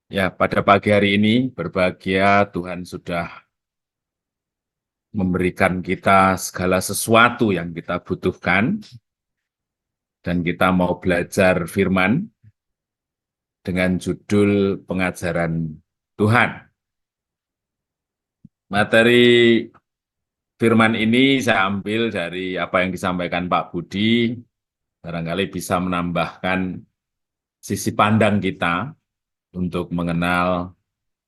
Ya, pada pagi hari ini berbahagia Tuhan sudah memberikan kita segala sesuatu yang kita butuhkan dan kita mau belajar firman dengan judul pengajaran Tuhan. Materi firman ini saya ambil dari apa yang disampaikan Pak Budi, barangkali bisa menambahkan sisi pandang kita untuk mengenal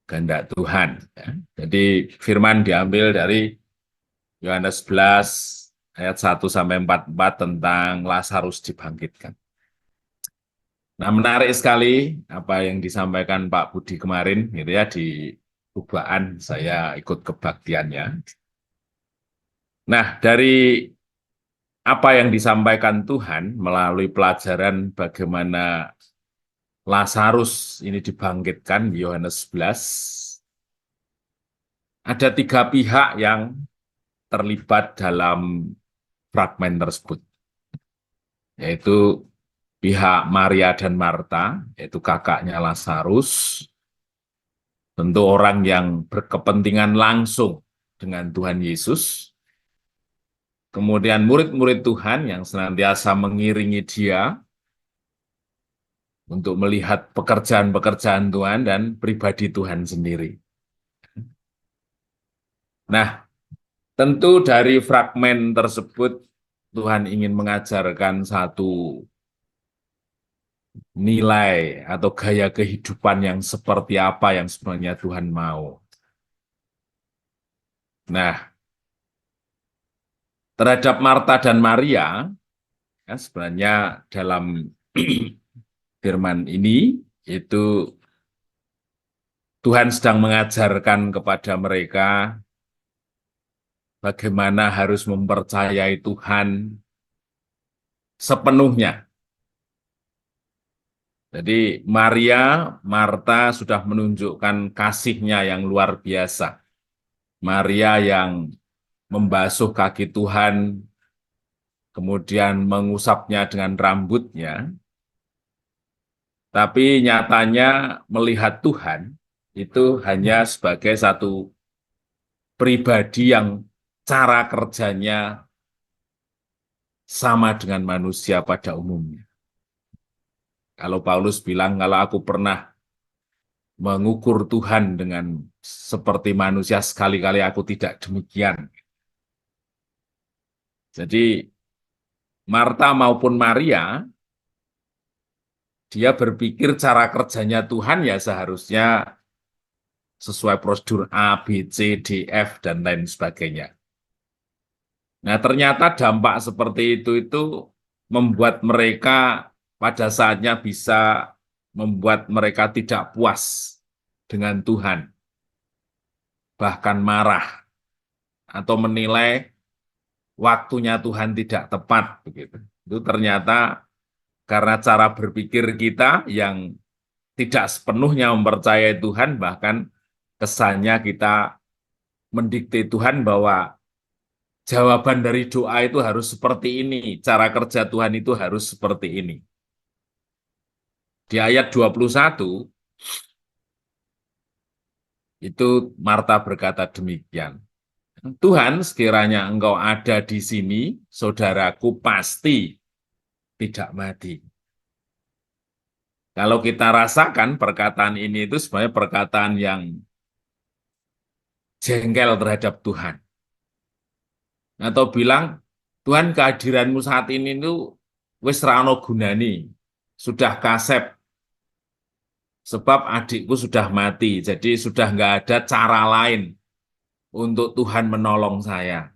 kehendak Tuhan. Ya. Jadi firman diambil dari Yohanes 11 ayat 1-44 tentang Lazarus dibangkitkan. Nah, menarik sekali apa yang disampaikan Pak Budi kemarin gitu ya di Ubaan, saya ikut kebaktiannya. Nah, dari apa yang disampaikan Tuhan melalui pelajaran bagaimana Lazarus ini dibangkitkan di Yohanes 11, ada tiga pihak yang terlibat dalam fragmen tersebut, yaitu pihak Maria dan Marta, yaitu kakaknya Lazarus, tentu orang yang berkepentingan langsung dengan Tuhan Yesus, kemudian murid-murid Tuhan yang senantiasa mengiringi dia untuk melihat pekerjaan-pekerjaan Tuhan dan pribadi Tuhan sendiri. Nah, tentu dari fragmen tersebut Tuhan ingin mengajarkan satu nilai atau gaya kehidupan yang seperti apa yang sebenarnya Tuhan mau. Nah, terhadap Marta dan Maria, ya, sebenarnya dalam firman ini itu Tuhan sedang mengajarkan kepada mereka bagaimana harus mempercayai Tuhan sepenuhnya. Jadi Maria, Marta sudah menunjukkan kasihnya yang luar biasa. Maria yang membasuh kaki Tuhan, kemudian mengusapnya dengan rambutnya, tapi nyatanya melihat Tuhan itu hanya sebagai satu pribadi yang cara kerjanya sama dengan manusia pada umumnya. Kalau Paulus bilang, kalau aku pernah mengukur Tuhan dengan seperti manusia, sekali-kali aku tidak demikian. Jadi Marta maupun Maria, dia berpikir cara kerjanya Tuhan ya seharusnya sesuai prosedur A, B, C, D, F, dan lain sebagainya. Nah, ternyata dampak seperti itu membuat mereka pada saatnya bisa membuat mereka tidak puas dengan Tuhan, bahkan marah atau menilai waktunya Tuhan tidak tepat begitu. Itu ternyata karena cara berpikir kita yang tidak sepenuhnya mempercayai Tuhan, bahkan kesannya kita mendikte Tuhan bahwa jawaban dari doa itu harus seperti ini, cara kerja Tuhan itu harus seperti ini. Di ayat 21, itu Marta berkata demikian. Tuhan, sekiranya engkau ada di sini, saudaraku pasti tidak mati. Kalau kita rasakan perkataan ini itu sebenarnya perkataan yang jengkel terhadap Tuhan. Atau bilang, Tuhan kehadiranmu saat ini itu wis ra ono gunane, sudah kasep, sebab adikku sudah mati, jadi sudah nggak ada cara lain untuk Tuhan menolong saya.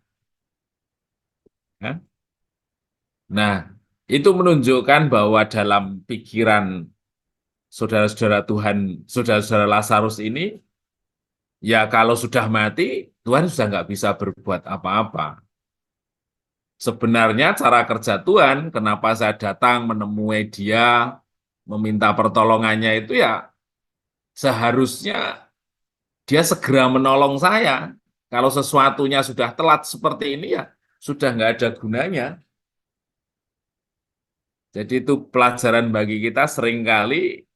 Ya. Nah, itu menunjukkan bahwa dalam pikiran saudara-saudara Tuhan, saudara-saudara Lazarus ini, ya kalau sudah mati, Tuhan sudah nggak bisa berbuat apa-apa. Sebenarnya cara kerja Tuhan, kenapa saya datang menemui dia, meminta pertolongannya itu ya seharusnya dia segera menolong saya. Kalau sesuatunya sudah telat seperti ini ya sudah nggak ada gunanya. Jadi itu pelajaran bagi kita seringkali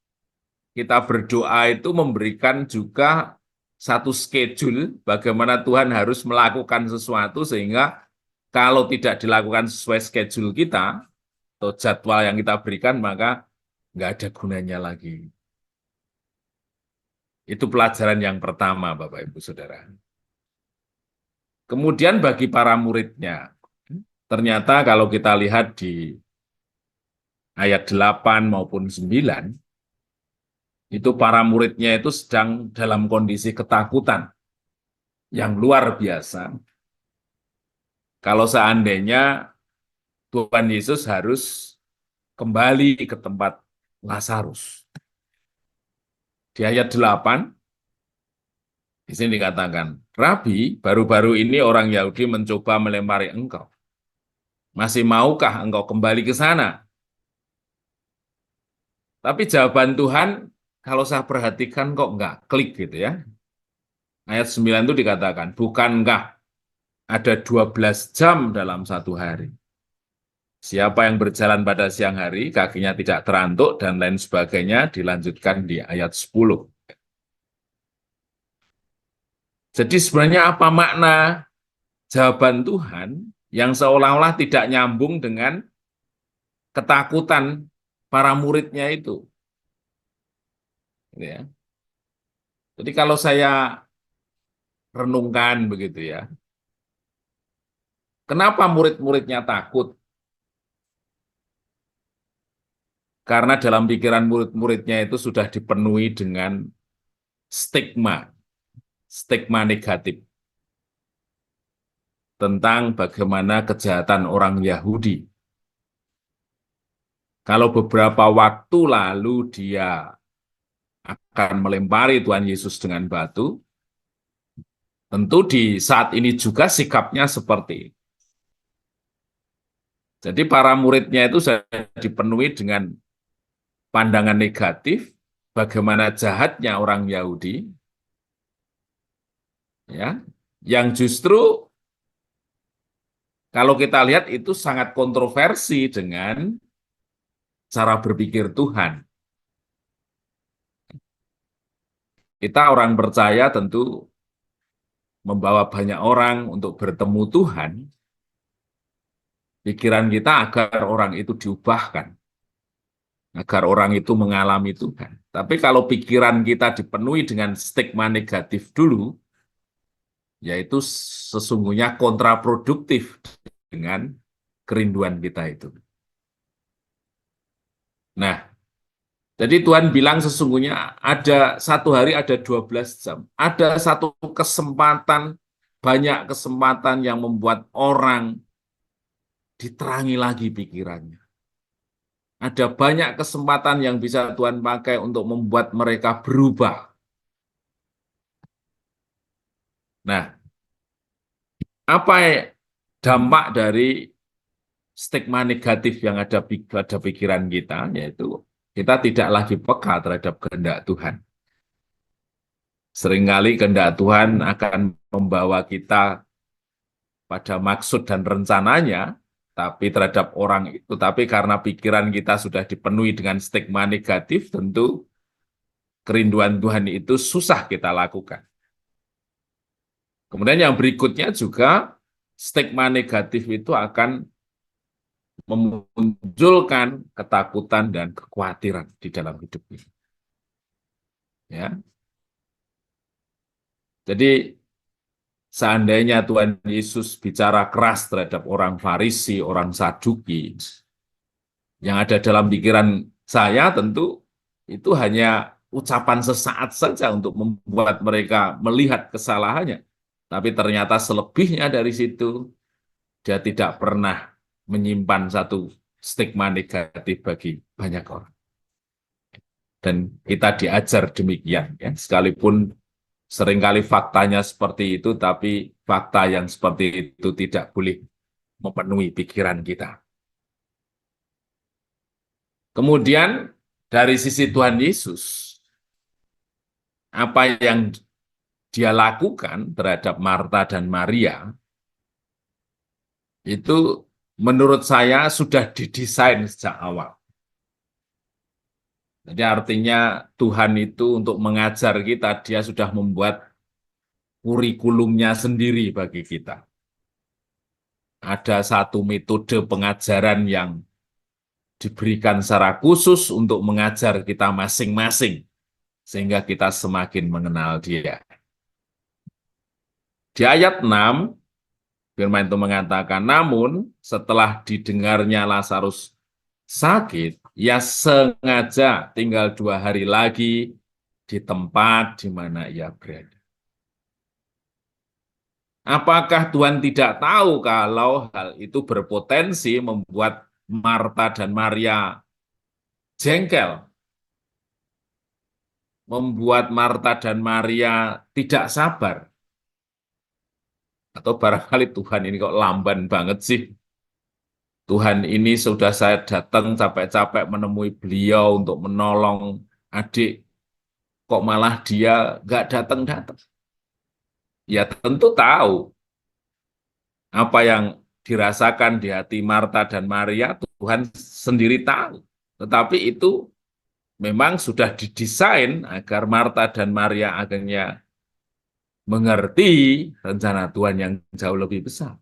kita berdoa itu memberikan juga satu schedule bagaimana Tuhan harus melakukan sesuatu sehingga kalau tidak dilakukan sesuai schedule kita atau jadwal yang kita berikan maka nggak ada gunanya lagi. Itu pelajaran yang pertama, Bapak Ibu Saudara. Kemudian bagi para muridnya, ternyata kalau kita lihat di ayat 8 maupun 9, itu para muridnya itu sedang dalam kondisi ketakutan yang luar biasa. Kalau seandainya Tuhan Yesus harus kembali ke tempat Lazarus. Di ayat 8, di sini dikatakan, Rabi, baru-baru ini orang Yahudi mencoba melempari engkau. Masih maukah engkau kembali ke sana? Tapi jawaban Tuhan, kalau saya perhatikan kok enggak klik gitu ya. Ayat 9 itu dikatakan, bukankah ada 12 jam dalam satu hari? Siapa yang berjalan pada siang hari, kakinya tidak terantuk, dan lain sebagainya, dilanjutkan di ayat 10. Jadi sebenarnya apa makna jawaban Tuhan yang seolah-olah tidak nyambung dengan ketakutan para muridnya itu. Ya. Jadi kalau saya renungkan begitu ya, kenapa murid-muridnya takut? Karena dalam pikiran murid-muridnya itu sudah dipenuhi dengan stigma, stigma negatif tentang bagaimana kejahatan orang Yahudi. Kalau beberapa waktu lalu dia akan melempari Tuhan Yesus dengan batu, tentu di saat ini juga sikapnya seperti itu. Jadi para muridnya itu sudah dipenuhi dengan pandangan negatif, bagaimana jahatnya orang Yahudi, ya, yang justru kalau kita lihat itu sangat kontroversi dengan cara berpikir Tuhan. Kita orang percaya tentu membawa banyak orang untuk bertemu Tuhan, pikiran kita agar orang itu diubahkan, agar orang itu mengalami Tuhan. Tapi kalau pikiran kita dipenuhi dengan stigma negatif dulu, yaitu sesungguhnya kontraproduktif dengan kerinduan kita itu. Nah, jadi Tuhan bilang sesungguhnya ada satu hari ada 12 jam. Ada satu kesempatan, banyak kesempatan yang membuat orang diterangi lagi pikirannya. Ada banyak kesempatan yang bisa Tuhan pakai untuk membuat mereka berubah. Nah, apa dampak dari stigma negatif yang ada pada pikiran kita, yaitu kita tidak lagi peka terhadap kehendak Tuhan. Seringkali kehendak Tuhan akan membawa kita pada maksud dan rencananya, tapi terhadap orang itu, tapi karena pikiran kita sudah dipenuhi dengan stigma negatif, tentu kerinduan Tuhan itu susah kita lakukan. Kemudian yang berikutnya juga, stigma negatif itu akan memunculkan ketakutan dan kekhawatiran di dalam hidup ini. Ya. Jadi seandainya Tuhan Yesus bicara keras terhadap orang Farisi, orang Saduki, yang ada dalam pikiran saya tentu itu hanya ucapan sesaat saja untuk membuat mereka melihat kesalahannya. Tapi ternyata selebihnya dari situ, dia tidak pernah menyimpan satu stigma negatif bagi banyak orang. Dan kita diajar demikian, ya. Sekalipun seringkali faktanya seperti itu, tapi fakta yang seperti itu tidak boleh memenuhi pikiran kita. Kemudian dari sisi Tuhan Yesus, apa yang dia lakukan terhadap Marta dan Maria, itu menurut saya sudah didesain sejak awal. Jadi artinya Tuhan itu untuk mengajar kita, dia sudah membuat kurikulumnya sendiri bagi kita. Ada satu metode pengajaran yang diberikan secara khusus untuk mengajar kita masing-masing, sehingga kita semakin mengenal dia. Di ayat 6, firman itu mengatakan, namun setelah didengarnya Lazarus sakit, ia sengaja tinggal 2 hari lagi di tempat di mana ia berada. Apakah Tuhan tidak tahu kalau hal itu berpotensi membuat Marta dan Maria jengkel, membuat Marta dan Maria tidak sabar? Atau barangkali Tuhan ini kok lamban banget sih? Tuhan ini sudah saya datang capek-capek menemui beliau untuk menolong adik, kok malah dia nggak datang-datang? Ya tentu tahu apa yang dirasakan di hati Marta dan Maria, Tuhan sendiri tahu. Tetapi itu memang sudah didesain agar Marta dan Maria akhirnya mengerti rencana Tuhan yang jauh lebih besar.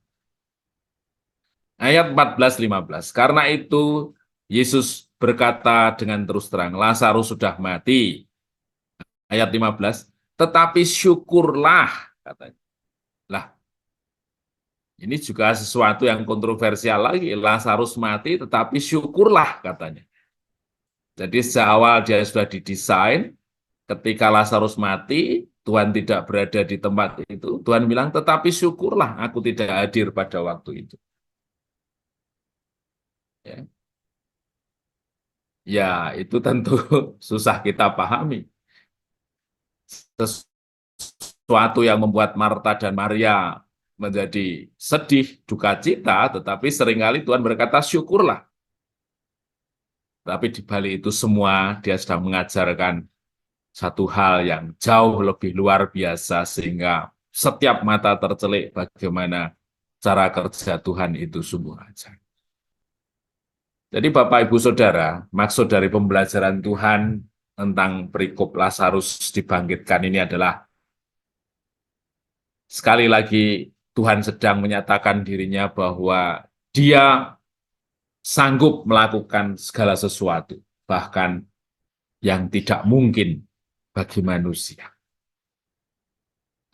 Ayat 14-15. Karena itu Yesus berkata dengan terus terang, Lazarus sudah mati. Ayat 15, tetapi syukurlah, katanya. Lah, ini juga sesuatu yang kontroversial lagi. Lazarus mati, tetapi syukurlah, katanya. Jadi sejak awal dia sudah didesain, ketika Lazarus mati, Tuhan tidak berada di tempat itu. Tuhan bilang, tetapi syukurlah aku tidak hadir pada waktu itu. Ya, ya itu tentu susah kita pahami. Sesuatu yang membuat Marta dan Maria menjadi sedih, duka cita, tetapi seringkali Tuhan berkata, syukurlah. Tapi di balik itu semua, dia sedang mengajarkan satu hal yang jauh lebih luar biasa, sehingga setiap mata tercelik bagaimana cara kerja Tuhan itu sungguh ajaib. Jadi Bapak Ibu Saudara, maksud dari pembelajaran Tuhan tentang perikop Lazarus dibangkitkan ini adalah sekali lagi Tuhan sedang menyatakan dirinya bahwa dia sanggup melakukan segala sesuatu, bahkan yang tidak mungkin bagi manusia.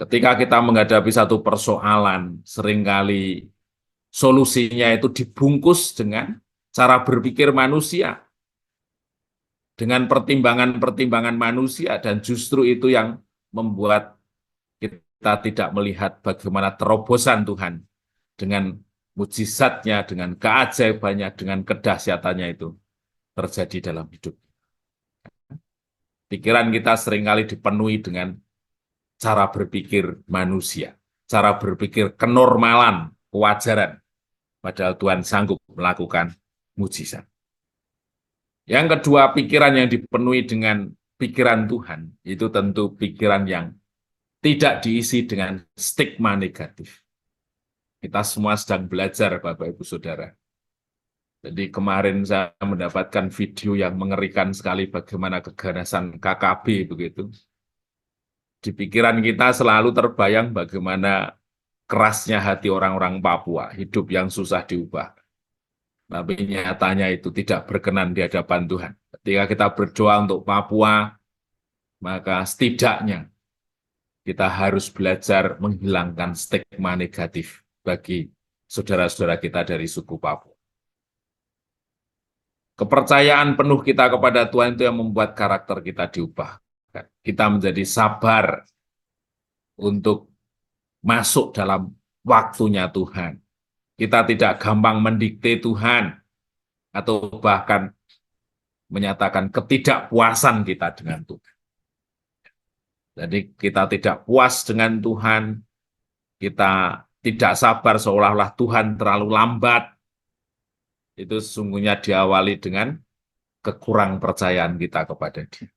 Ketika kita menghadapi satu persoalan, seringkali solusinya itu dibungkus dengan cara berpikir manusia, dengan pertimbangan-pertimbangan manusia, dan justru itu yang membuat kita tidak melihat bagaimana terobosan Tuhan dengan mujizatnya, dengan keajaibannya, dengan kedahsyatannya itu terjadi dalam hidup. Pikiran kita seringkali dipenuhi dengan cara berpikir manusia, cara berpikir kenormalan, kewajaran, padahal Tuhan sanggup melakukan mujizat. Yang kedua, pikiran yang dipenuhi dengan pikiran Tuhan, itu tentu pikiran yang tidak diisi dengan stigma negatif. Kita semua sedang belajar, Bapak Ibu Saudara. Jadi kemarin saya mendapatkan video yang mengerikan sekali bagaimana keganasan KKB begitu. Di pikiran kita selalu terbayang bagaimana kerasnya hati orang-orang Papua, hidup yang susah diubah. Tapi nyatanya itu tidak berkenan di hadapan Tuhan. Ketika kita berdoa untuk Papua, maka setidaknya kita harus belajar menghilangkan stigma negatif bagi saudara-saudara kita dari suku Papua. Kepercayaan penuh kita kepada Tuhan itu yang membuat karakter kita diubah. Kita menjadi sabar untuk masuk dalam waktunya Tuhan. Kita tidak gampang mendikte Tuhan atau bahkan menyatakan ketidakpuasan kita dengan Tuhan. Jadi kita tidak puas dengan Tuhan, kita tidak sabar seolah-olah Tuhan terlalu lambat. Itu sesungguhnya diawali dengan kekurang percayaan kita kepada Dia.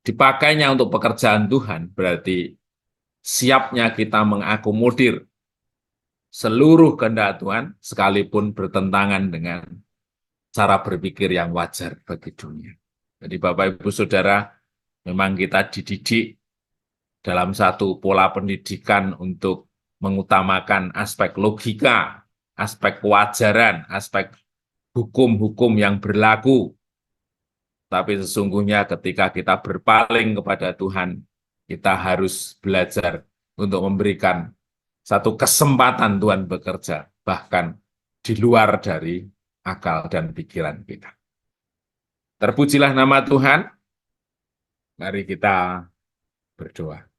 Dipakainya untuk pekerjaan Tuhan berarti siapnya kita mengakomodir seluruh kehendak Tuhan sekalipun bertentangan dengan cara berpikir yang wajar bagi dunia. Jadi Bapak Ibu Saudara, memang kita dididik dalam satu pola pendidikan untuk mengutamakan aspek logika, aspek kewajaran, aspek hukum-hukum yang berlaku. Tapi sesungguhnya ketika kita berpaling kepada Tuhan, kita harus belajar untuk memberikan satu kesempatan Tuhan bekerja, bahkan di luar dari akal dan pikiran kita. Terpujilah nama Tuhan. Mari kita berdoa.